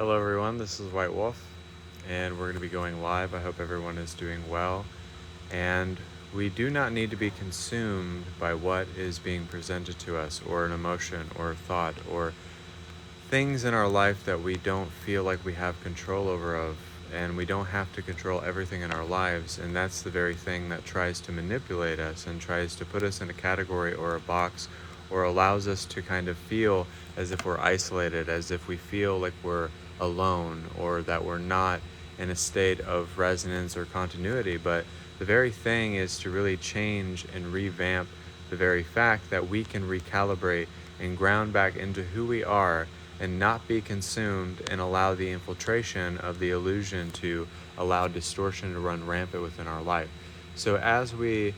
Hello everyone, this is White Wolf, and we're going to be going live. I hope everyone is doing well, and we do not need to be consumed by what is being presented to us, or an emotion, or a thought, or things in our life that we don't feel like we have control over, and we don't have to control everything in our lives, and that's the very thing that tries to manipulate us and tries to put us in a category or a box, or allows us to kind of feel as if we're isolated, as if we feel like we're alone, or that we're not in a state of resonance or continuity. But the very thing is to really change and revamp the very fact that we can recalibrate and ground back into who we are, and not be consumed and allow the infiltration of the illusion to allow distortion to run rampant within our life. So as we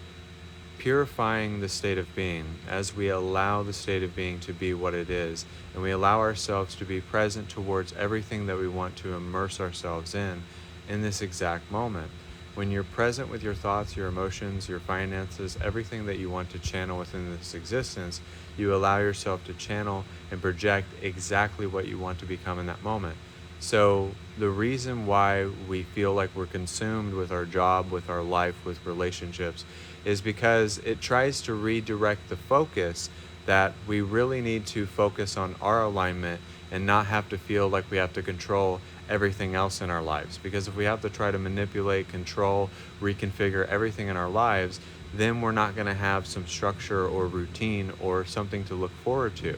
purifying the state of being, as we allow the state of being to be what it is, and we allow ourselves to be present towards everything that we want to immerse ourselves in this exact moment. When you're present with your thoughts, your emotions, your finances, everything that you want to channel within this existence, you allow yourself to channel and project exactly what you want to become in that moment. So the reason why we feel like we're consumed with our job, with our life, with relationships, is because it tries to redirect the focus that we really need to focus on our alignment and not have to feel like we have to control everything else in our lives. Because if we have to try to manipulate, control, reconfigure everything in our lives, then we're not going to have some structure or routine or something to look forward to.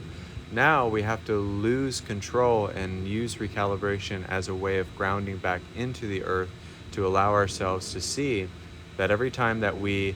Now we have to lose control and use recalibration as a way of grounding back into the earth, to allow ourselves to see that every time that we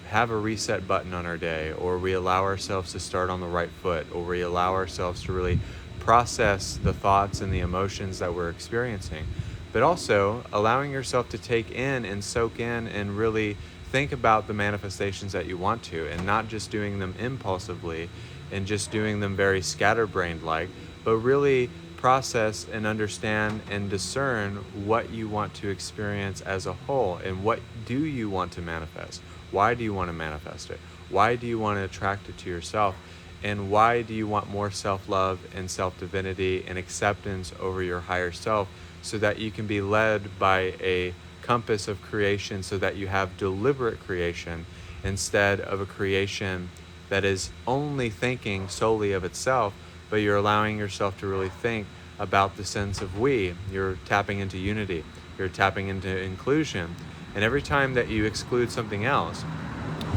have a reset button on our day, or we allow ourselves to start on the right foot, or we allow ourselves to really process the thoughts and the emotions that we're experiencing, but also allowing yourself to take in and soak in and really think about the manifestations that you want to, and not just doing them impulsively and just doing them very scatterbrained like, but really process and understand and discern what you want to experience as a whole, and what do you want to manifest. Why do you want to manifest it? Why do you want to attract it to yourself? And why do you want more self-love and self-divinity and acceptance over your higher self, so that you can be led by a compass of creation, so that you have deliberate creation instead of a creation that is only thinking solely of itself, but you're allowing yourself to really think about the sense of we. You're tapping into unity. You're tapping into inclusion. And every time that you exclude something else,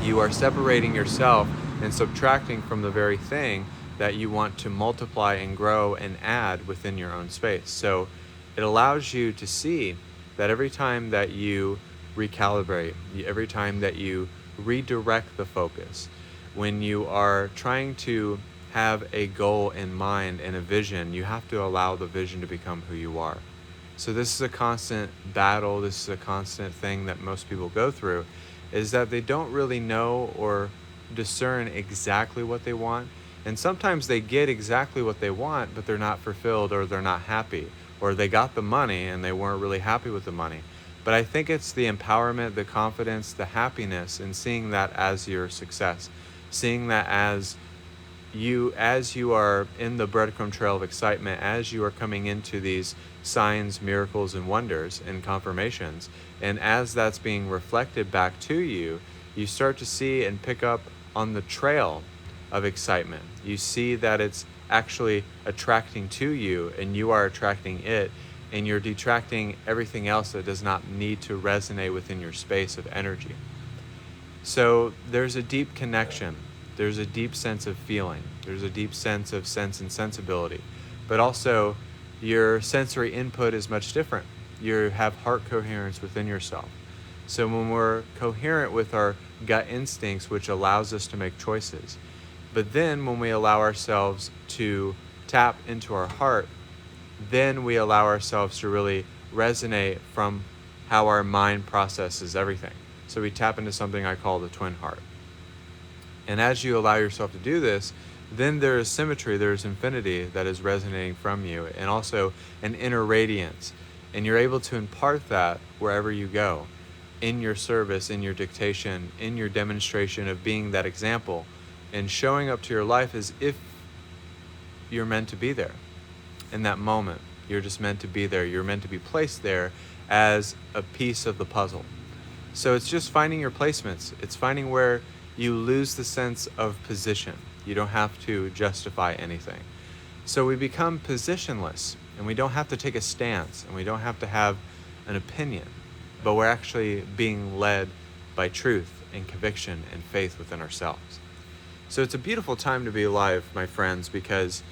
you are separating yourself and subtracting from the very thing that you want to multiply and grow and add within your own space. So it allows you to see that every time that you recalibrate, every time that you redirect the focus, when you are trying to have a goal in mind and a vision, you have to allow the vision to become who you are. So this is a constant battle, this is a constant thing that most people go through, is that they don't really know or discern exactly what they want. And sometimes they get exactly what they want, but they're not fulfilled, or they're not happy, or they got the money and they weren't really happy with the money. But I think it's the empowerment, the confidence, the happiness, and seeing that as your success, seeing that as you are in the breadcrumb trail of excitement, as you are coming into these signs, miracles, and wonders and confirmations, and as that's being reflected back to you, you start to see and pick up on the trail of excitement. You see that it's actually attracting to you, and you are attracting it, and you're detracting everything else that does not need to resonate within your space of energy. So there's a deep connection. There's a deep sense of feeling. There's a deep sense of sense and sensibility. But also, your sensory input is much different. You have heart coherence within yourself. So when we're coherent with our gut instincts, which allows us to make choices, but then when we allow ourselves to tap into our heart, then we allow ourselves to really resonate from how our mind processes everything. So we tap into something I call the twin heart. And as you allow yourself to do this, then there is symmetry, there is infinity that is resonating from you, and also an inner radiance. And you're able to impart that wherever you go, in your service, in your dictation, in your demonstration of being that example, and showing up to your life as if you're meant to be there in that moment. You're just meant to be there. You're meant to be placed there as a piece of the puzzle. So it's just finding your placements. It's finding where you lose the sense of position. You don't have to justify anything. So we become positionless, and we don't have to take a stance, and we don't have to have an opinion, but we're actually being led by truth and conviction and faith within ourselves. So it's a beautiful time to be alive, my friends, because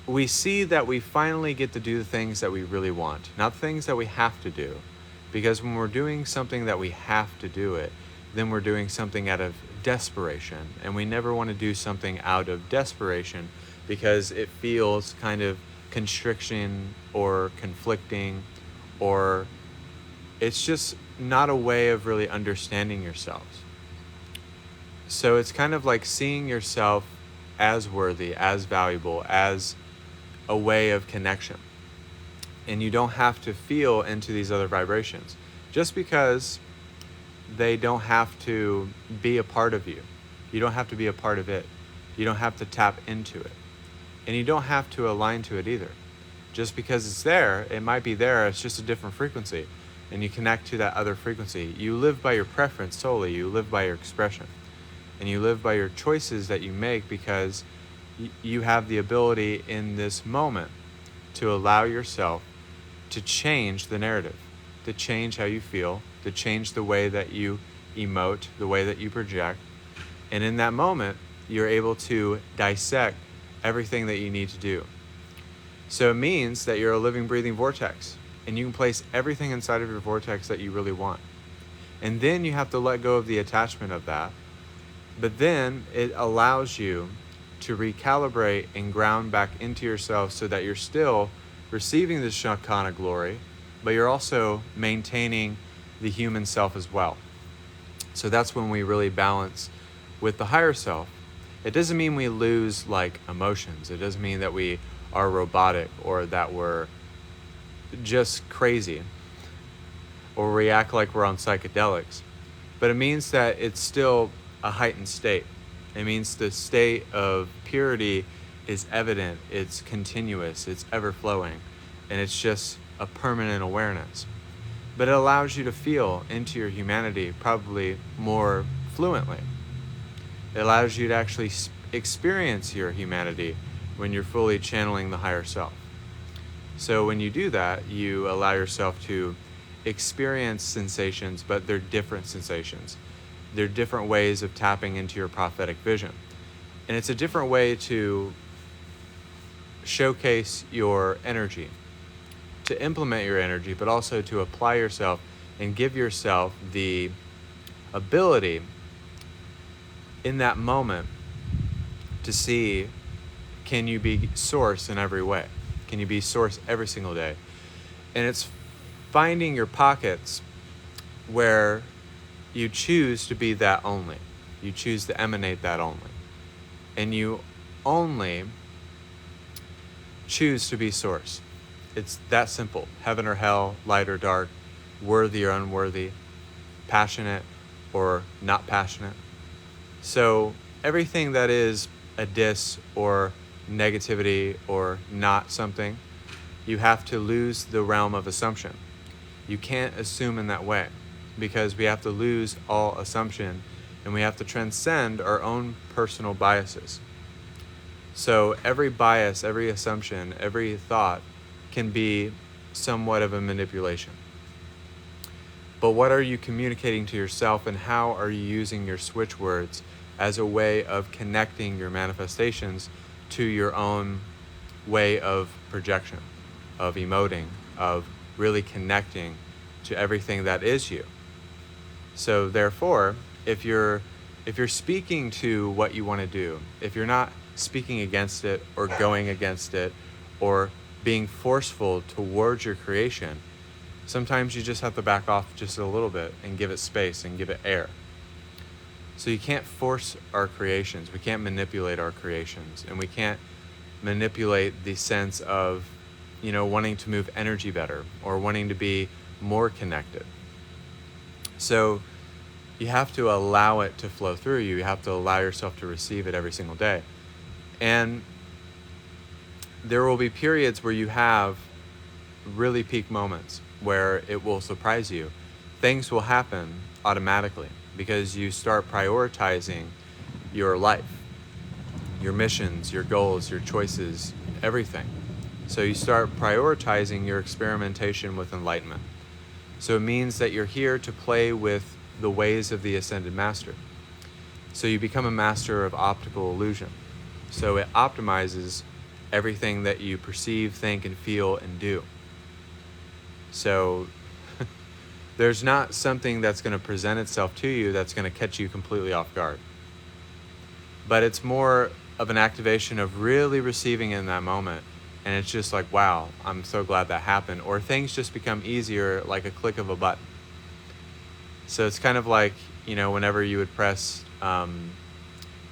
we see that we finally get to do the things that we really want, not things that we have to do. Because when we're doing something that we have to do it, then we're doing something out of desperation. And we never want to do something out of desperation because it feels kind of constriction or conflicting, or it's just not a way of really understanding yourselves. So it's kind of like seeing yourself as worthy, as valuable, as a way of connection. And you don't have to feel into these other vibrations just because they don't have to be a part of you. You don't have to be a part of it. You don't have to tap into it. And you don't have to align to it either. Just because it's there, it might be there, it's just a different frequency. And you connect to that other frequency. You live by your preference solely. You live by your expression. And you live by your choices that you make because you have the ability in this moment to allow yourself to change the narrative, to change how you feel, to change the way that you emote, the way that you project. And in that moment, you're able to dissect everything that you need to do. So it means that you're a living, breathing vortex, and you can place everything inside of your vortex that you really want. And then you have to let go of the attachment of that. But then it allows you to recalibrate and ground back into yourself so that you're still receiving the Shekinah glory, but you're also maintaining the human self as well. So that's when we really balance with the higher self. It doesn't mean we lose like emotions. It doesn't mean that we are robotic or that we're just crazy or we act like we're on psychedelics. But it means that it's still a heightened state. It means the state of purity is evident, it's continuous, it's ever-flowing, and it's just a permanent awareness. But it allows you to feel into your humanity probably more fluently. It allows you to actually experience your humanity when you're fully channeling the higher self. So when you do that, you allow yourself to experience sensations, but they're different sensations. They're different ways of tapping into your prophetic vision. And it's a different way to showcase your energy, to implement your energy, but also to apply yourself and give yourself the ability in that moment to see, can you be source in every way? Can you be source every single day? And it's finding your pockets where you choose to be that only. You choose to emanate that only. And you only choose to be source. It's that simple. Heaven or hell, light or dark, worthy or unworthy, passionate or not passionate. So everything that is a diss or negativity or not something, you have to lose the realm of assumption. You can't assume in that way, because we have to lose all assumption and we have to transcend our own personal biases. So every bias, every assumption, every thought can be somewhat of a manipulation. But what are you communicating to yourself, and how are you using your switch words as a way of connecting your manifestations to your own way of projection, of emoting, of really connecting to everything that is you? So therefore, if you're speaking to what you want to do, if you're not speaking against it or going against it or being forceful towards your creation, sometimes you just have to back off just a little bit and give it space and give it air. So you can't force our creations. We can't manipulate our creations, and we can't manipulate the sense of, wanting to move energy better or wanting to be more connected. So you have to allow it to flow through you. You have to allow yourself to receive it every single day. And there will be periods where you have really peak moments where it will surprise you. Things will happen automatically because you start prioritizing your life, your missions, your goals, your choices, everything. So you start prioritizing your experimentation with enlightenment. So it means that you're here to play with the ways of the Ascended Master. So you become a master of optical illusion. So it optimizes everything that you perceive, think, and feel and do. So there's not something that's going to present itself to you that's going to catch you completely off guard. But it's more of an activation of really receiving in that moment. And it's just like, wow, I'm so glad that happened. Or things just become easier like a click of a button. So it's kind of like, whenever you would press, a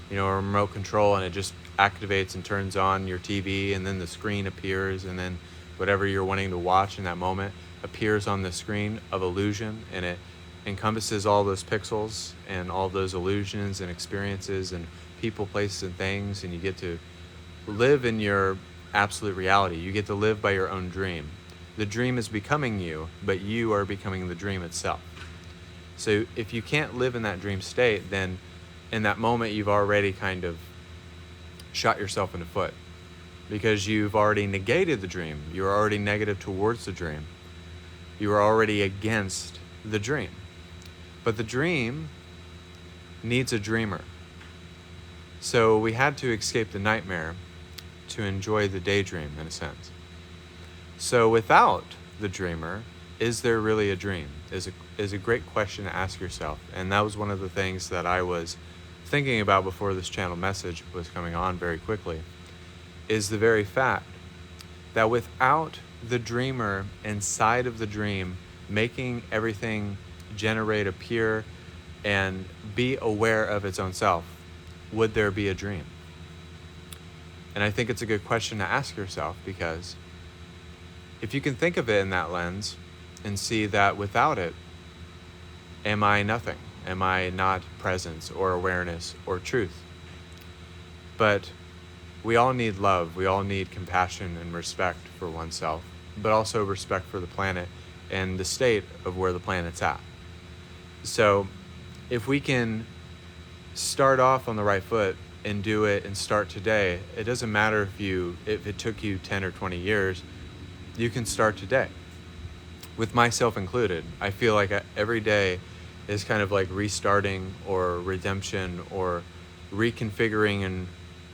remote control and it just activates and turns on your TV, and then the screen appears, and then whatever you're wanting to watch in that moment appears on the screen of illusion, and it encompasses all those pixels and all those illusions and experiences and people, places, and things, and you get to live in your absolute reality. You get to live by your own dream. The dream is becoming you, but you are becoming the dream itself. So if you can't live in that dream state, then in that moment you've already kind of shot yourself in the foot, because you've already negated the dream. You're already negative towards the dream. You are already against the dream. But the dream needs a dreamer. So we had to escape the nightmare to enjoy the daydream, in a sense. So without the dreamer, is there really a dream? Is a great question to ask yourself. And that was one of the things that I was thinking about before this channel message was coming on very quickly, is the very fact that without the dreamer inside of the dream making everything generate, appear, and be aware of its own self, would there be a dream? And I think it's a good question to ask yourself, because if you can think of it in that lens and see that without it, am I nothing? Am I not presence or awareness or truth? But we all need love. We all need compassion and respect for oneself, but also respect for the planet and the state of where the planet's at. So if we can start off on the right foot and do it and start today, it doesn't matter if it took you 10 or 20 years, you can start today. With myself included, I feel like every day is kind of like restarting or redemption or reconfiguring and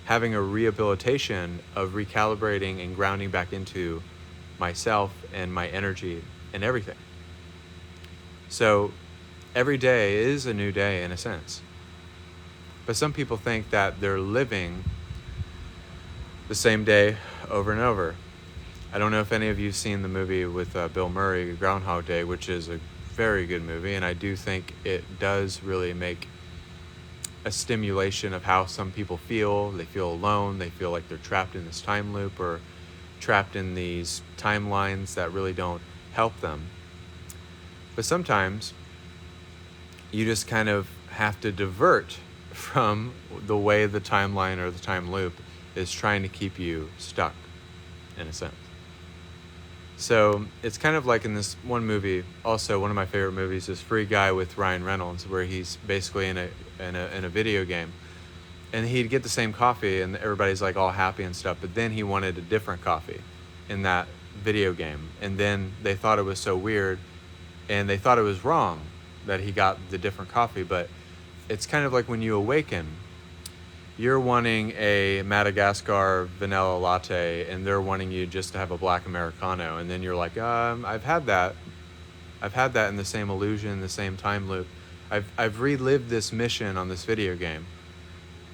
having a rehabilitation of recalibrating and grounding back into myself and my energy and everything. So every day is a new day in a sense. But some people think that they're living the same day over and over. I don't know if any of you have seen the movie with Bill Murray, Groundhog Day, which is a very good movie, and I do think it does really make a stimulation of how some people feel. They feel alone, they feel like they're trapped in this time loop or trapped in these timelines that really don't help them. But sometimes you just kind of have to divert from the way the timeline or the time loop is trying to keep you stuck, in a sense. So it's kind of like in this one movie, also one of my favorite movies is Free Guy with Ryan Reynolds, where he's basically in a video game, and he'd get the same coffee and everybody's like all happy and stuff, but then he wanted a different coffee in that video game, and then they thought it was so weird and they thought it was wrong that he got the different coffee. But it's kind of like when you awaken, you're wanting a Madagascar vanilla latte and they're wanting you just to have a black Americano. And then you're like, I've had that in the same illusion, the same time loop. I've relived this mission on this video game.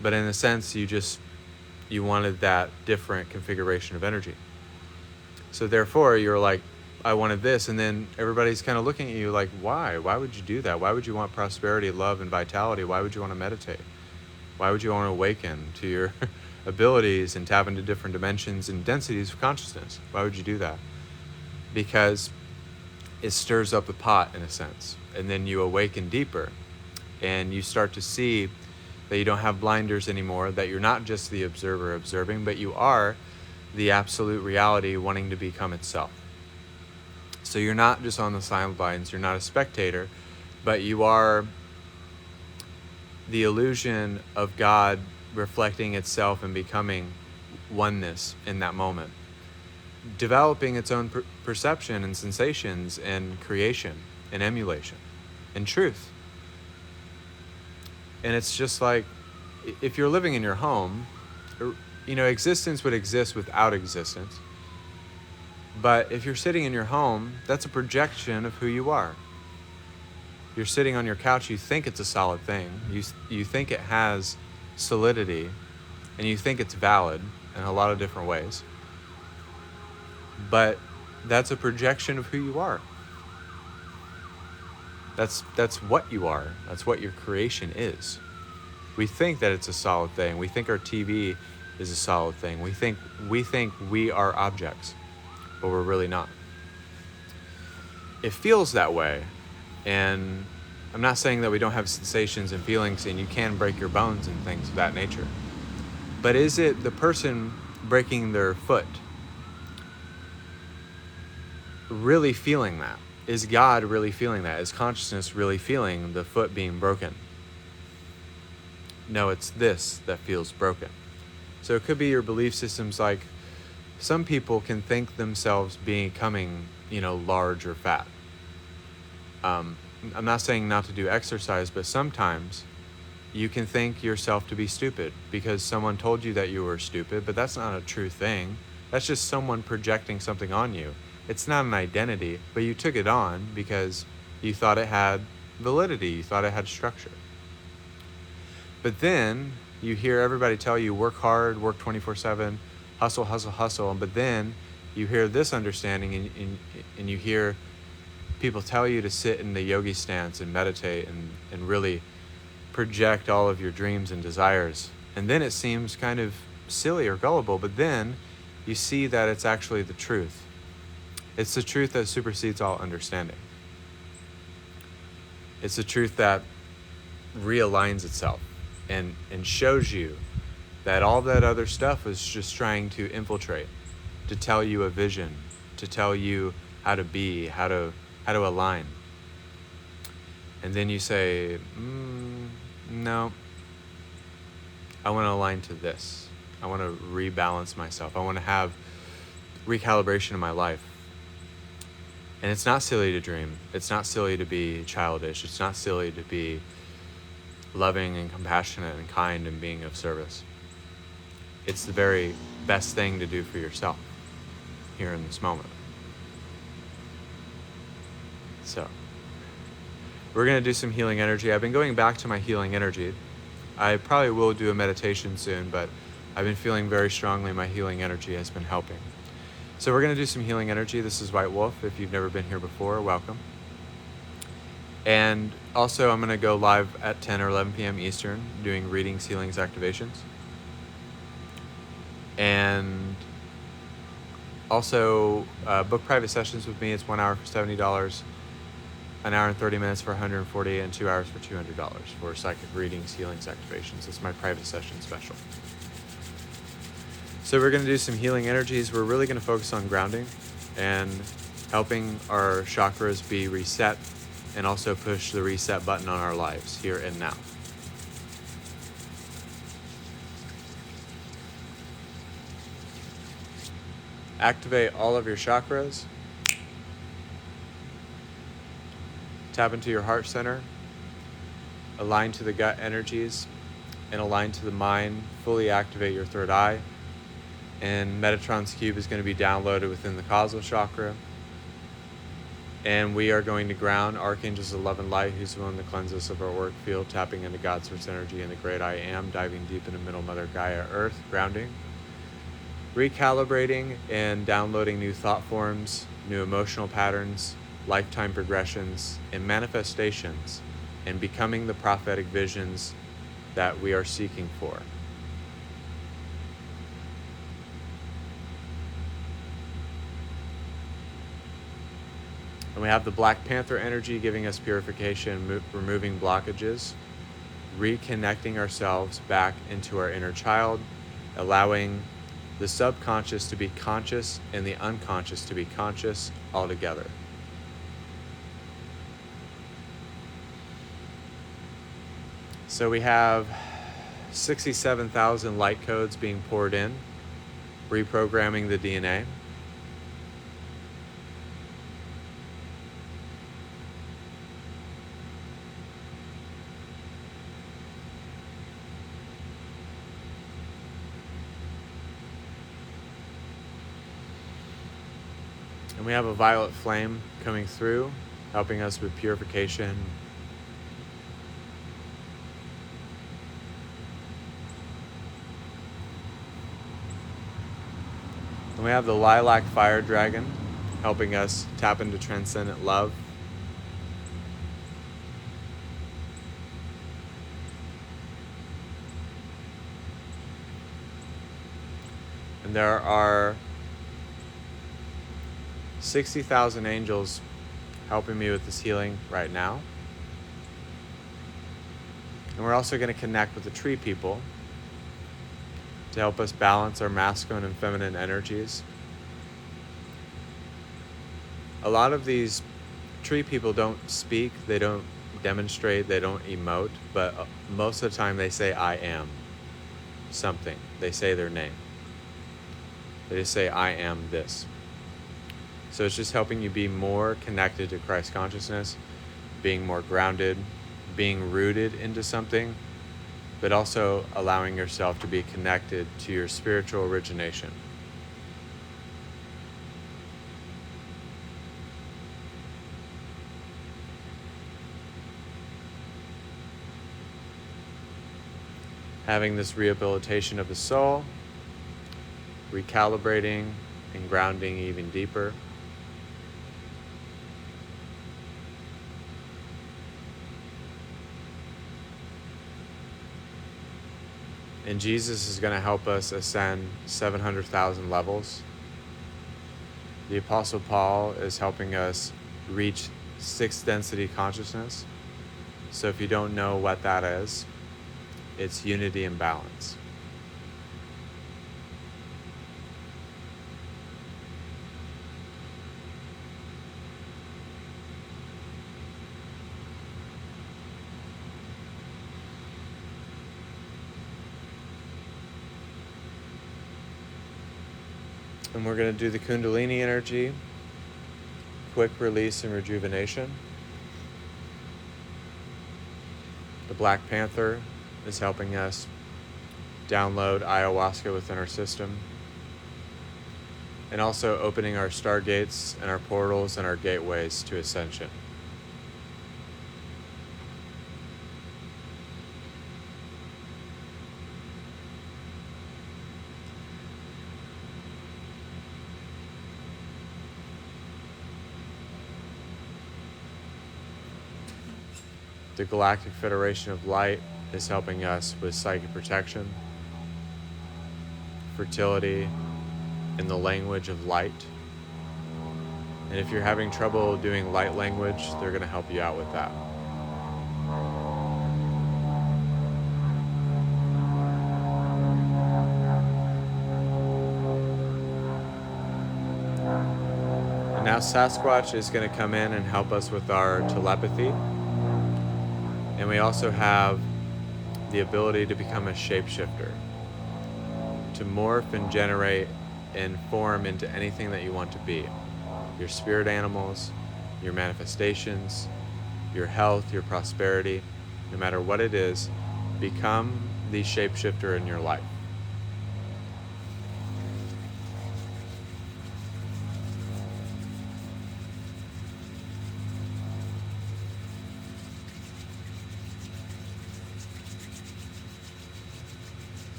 But in a sense, you wanted that different configuration of energy. So therefore, you're like, I wanted this. And then everybody's kind of looking at you like, why? Why would you do that? Why would you want prosperity, love, and vitality? Why would you want to meditate? Why would you want to awaken to your abilities and tap into different dimensions and densities of consciousness? Why would you do that? Because it stirs up the pot, in a sense. And then you awaken deeper and you start to see that you don't have blinders anymore, that you're not just the observer observing, but you are the absolute reality wanting to become itself. So you're not just on the sidelines, you're not a spectator, but you are the illusion of God reflecting itself and becoming oneness in that moment, developing its own perception and sensations and creation and emulation and truth. And it's just like, if you're living in your home, existence would exist without existence. But if you're sitting in your home, that's a projection of who you are. You're sitting on your couch, you think it's a solid thing. You think it has solidity, and you think it's valid in a lot of different ways. But that's a projection of who you are. That's what you are. That's what your creation is. We think that it's a solid thing. We think our TV is a solid thing. We think we are objects, but we're really not. It feels that way, and I'm not saying that we don't have sensations and feelings, and you can break your bones and things of that nature. But is it the person breaking their foot really feeling that? Is God really feeling that? Is consciousness really feeling the foot being broken? No, it's this that feels broken. So it could be your belief systems. Like, some people can think themselves becoming, large or fat. I'm not saying not to do exercise, but sometimes you can think yourself to be stupid because someone told you that you were stupid, but that's not a true thing. That's just someone projecting something on you. It's not an identity, but you took it on because you thought it had validity, you thought it had structure. But then you hear everybody tell you, work hard, work 24/7, hustle, hustle, hustle. But then you hear this understanding, and you hear people tell you to sit in the yogi stance and meditate and really project all of your dreams and desires. And then it seems kind of silly or gullible, but then you see that it's actually the truth. It's the truth that supersedes all understanding. It's the truth that realigns itself and shows you that all that other stuff was just trying to infiltrate, to tell you a vision, to tell you how to be, how to align. And then you say, no, I want to align to this. I want to rebalance myself. I want to have recalibration in my life. And it's not silly to dream. It's not silly to be childish. It's not silly to be loving and compassionate and kind and being of service. It's the very best thing to do for yourself here in this moment. So, we're going to do some healing energy. I've been going back to my healing energy. I probably will do a meditation soon, but I've been feeling very strongly my healing energy has been helping. So we're going to do some healing energy. This is White Wolf. If you've never been here before, welcome. And also, I'm going to go live at 10 or 11 p.m. Eastern doing readings, healings, activations. And also, book private sessions with me. It's 1 hour for $70, an hour and 30 minutes for $140, and 2 hours for $200 for psychic readings, healings, activations. It's my private session special. So we're going to do some healing energies. We're really going to focus on grounding and helping our chakras be reset, and also push the reset button on our lives here and now. Activate all of your chakras. Tap into your heart center. Align to the gut energies and align to the mind. Fully activate your third eye. And Metatron's cube is going to be downloaded within the causal chakra. And we are going to ground Archangel's 11 light, who's the one that cleanses us of our work field, tapping into God's source energy and the great I am, diving deep into Middle Mother Gaia Earth, grounding, recalibrating and downloading new thought forms, new emotional patterns, lifetime progressions, and manifestations, and becoming the prophetic visions that we are seeking for. And we have the Black Panther energy giving us purification, removing blockages, reconnecting ourselves back into our inner child, allowing the subconscious to be conscious, and the unconscious to be conscious altogether. So we have 67,000 light codes being poured in, reprogramming the DNA. And we have a violet flame coming through, helping us with purification. And we have the lilac fire dragon, helping us tap into transcendent love. And there are 60,000 angels helping me with this healing right now. And we're also going to connect with the tree people to help us balance our masculine and feminine energies. A lot of these tree people don't speak, they don't demonstrate, they don't emote, but most of the time they say, I am something. They say their name. They just say, I am this. So it's just helping you be more connected to Christ consciousness, being more grounded, being rooted into something, but also allowing yourself to be connected to your spiritual origination. Having this rehabilitation of the soul, recalibrating and grounding even deeper. And Jesus is going to help us ascend 700,000 levels. The Apostle Paul is helping us reach sixth density consciousness. So if you don't know what that is, it's unity and balance. And we're going to do the Kundalini energy, quick release and rejuvenation. The Black Panther is helping us download ayahuasca within our system, and also opening our stargates and our portals and our gateways to ascension. The Galactic Federation of Light is helping us with psychic protection, fertility, and the language of light. And if you're having trouble doing light language, they're going to help you out with that. And now Sasquatch is going to come in and help us with our telepathy. And we also have the ability to become a shapeshifter, to morph and generate and form into anything that you want to be. Your spirit animals, your manifestations, your health, your prosperity, no matter what it is, become the shapeshifter in your life.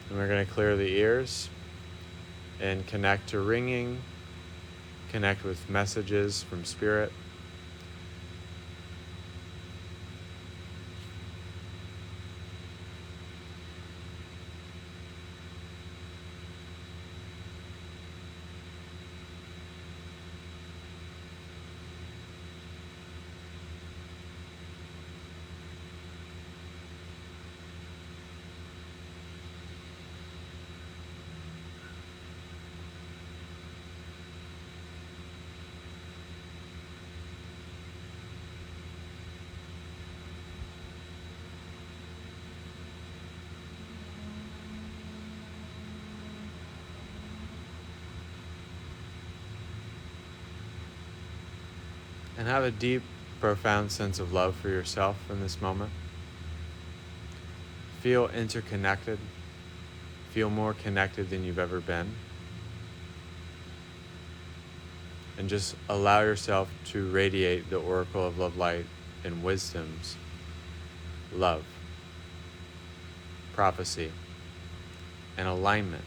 And we're going to clear the ears and connect to ringing, connect with messages from spirit. And have a deep, profound sense of love for yourself in this moment. Feel interconnected. Feel more connected than you've ever been. And just allow yourself to radiate the oracle of love, light, and wisdom's love, prophecy, and alignment.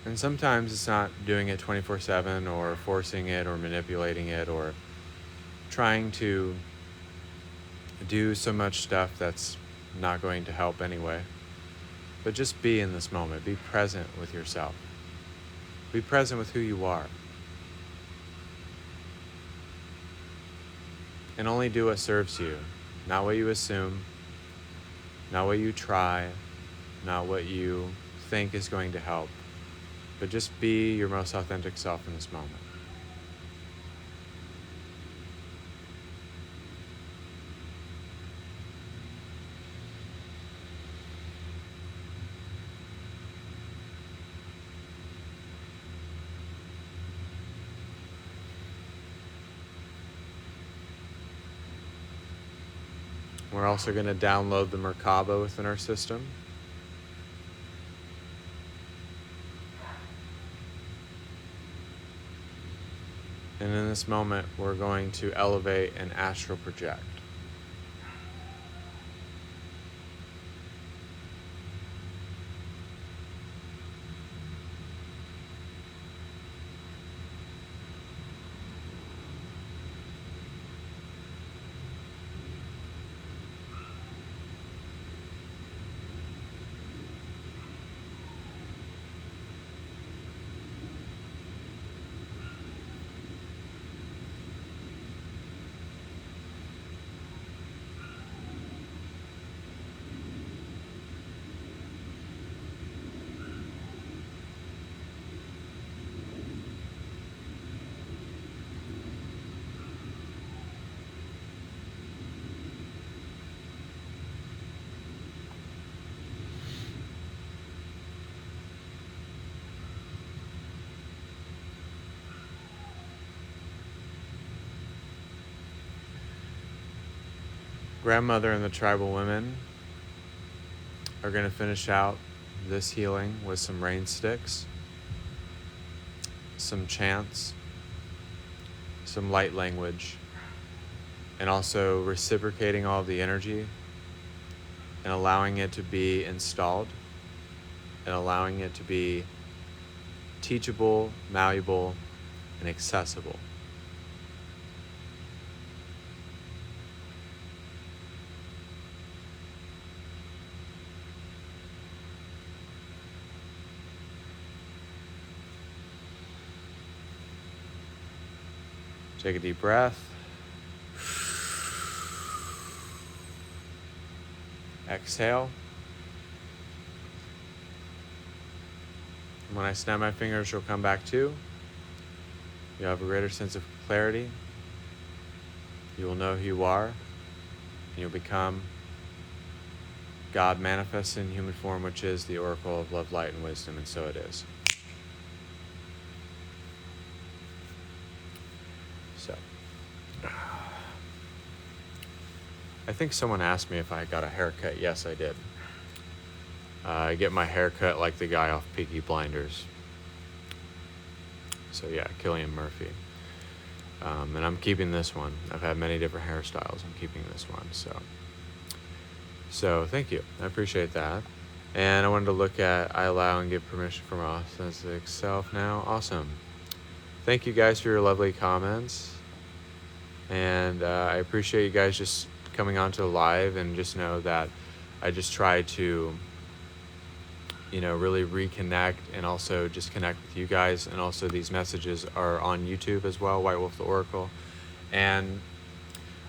And sometimes it's not doing it 24/7 or forcing it or manipulating it or trying to do so much stuff that's not going to help anyway. But just be in this moment. Be present with yourself. Be present with who you are. And only do what serves you. Not what you assume. Not what you try. Not what you think is going to help. But just be your most authentic self in this moment. We're also going to download the Merkaba within our system. And in this moment, we're going to elevate and astral project. Grandmother and the tribal women are going to finish out this healing with some rain sticks, some chants, some light language, and also reciprocating all of the energy and allowing it to be installed and allowing it to be teachable, malleable, and accessible. Take a deep breath. Exhale. When I snap my fingers, you'll come back to. You'll have a greater sense of clarity. You will know who you are. And you'll become God manifested in human form, which is the oracle of love, light, and wisdom, and so it is. So, I think someone asked me if I got a haircut. Yes, I did. I get my hair cut like the guy off Peaky Blinders. So yeah, Cillian Murphy. And I'm keeping this one. I've had many different hairstyles. I'm keeping this one. So thank you. I appreciate that. And I wanted to look at I allow and give permission for my authentic self now. Awesome. Thank you guys for your lovely comments. And I appreciate you guys just coming onto the live, and just know that I just try to really reconnect and also just connect with you guys. And also these messages are on YouTube as well, White Wolf the Oracle. And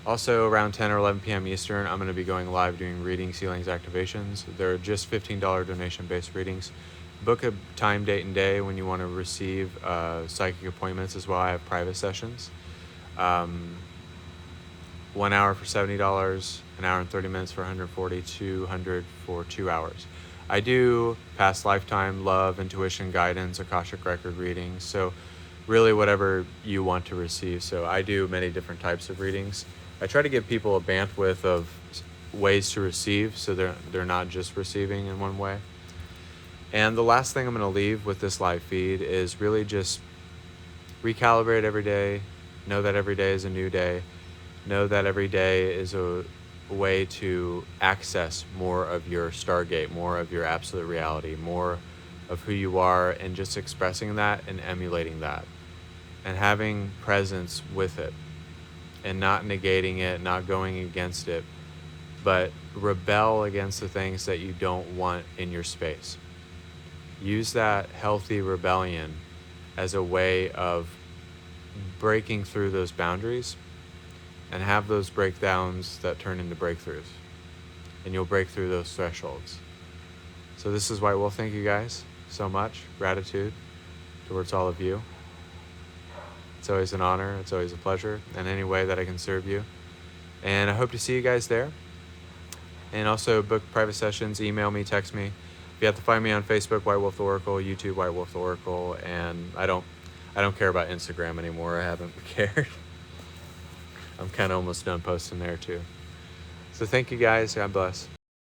also around 10 or 11 p.m. Eastern, I'm going to be going live doing readings, healings, activations. They're just $15 donation-based readings. Book a time, date, and day when you want to receive psychic appointments as well. I have private sessions. 1 hour for $70, an hour and 30 minutes for $140, $200 for 2 hours. I do past lifetime, love, intuition, guidance, Akashic record readings. So really whatever you want to receive. So I do many different types of readings. I try to give people a bandwidth of ways to receive, so they're not just receiving in one way. And the last thing I'm going to leave with this live feed is really just recalibrate every day. Know that every day is a new day. Know that every day is a way to access more of your Stargate, more of your absolute reality, more of who you are, and just expressing that and emulating that and having presence with it and not negating it, not going against it, but rebel against the things that you don't want in your space. Use that healthy rebellion as a way of breaking through those boundaries and have those breakdowns that turn into breakthroughs. And you'll break through those thresholds. So this is White Wolf. Thank you guys so much. Gratitude towards all of you. It's always an honor. It's always a pleasure in any way that I can serve you. And I hope to see you guys there. And also book private sessions, email me, text me. You have to find me on Facebook, White Wolf the Oracle, YouTube, White Wolf the Oracle, and I don't care about Instagram anymore. I haven't cared. I'm kind of almost done posting there too. So thank you guys. God bless.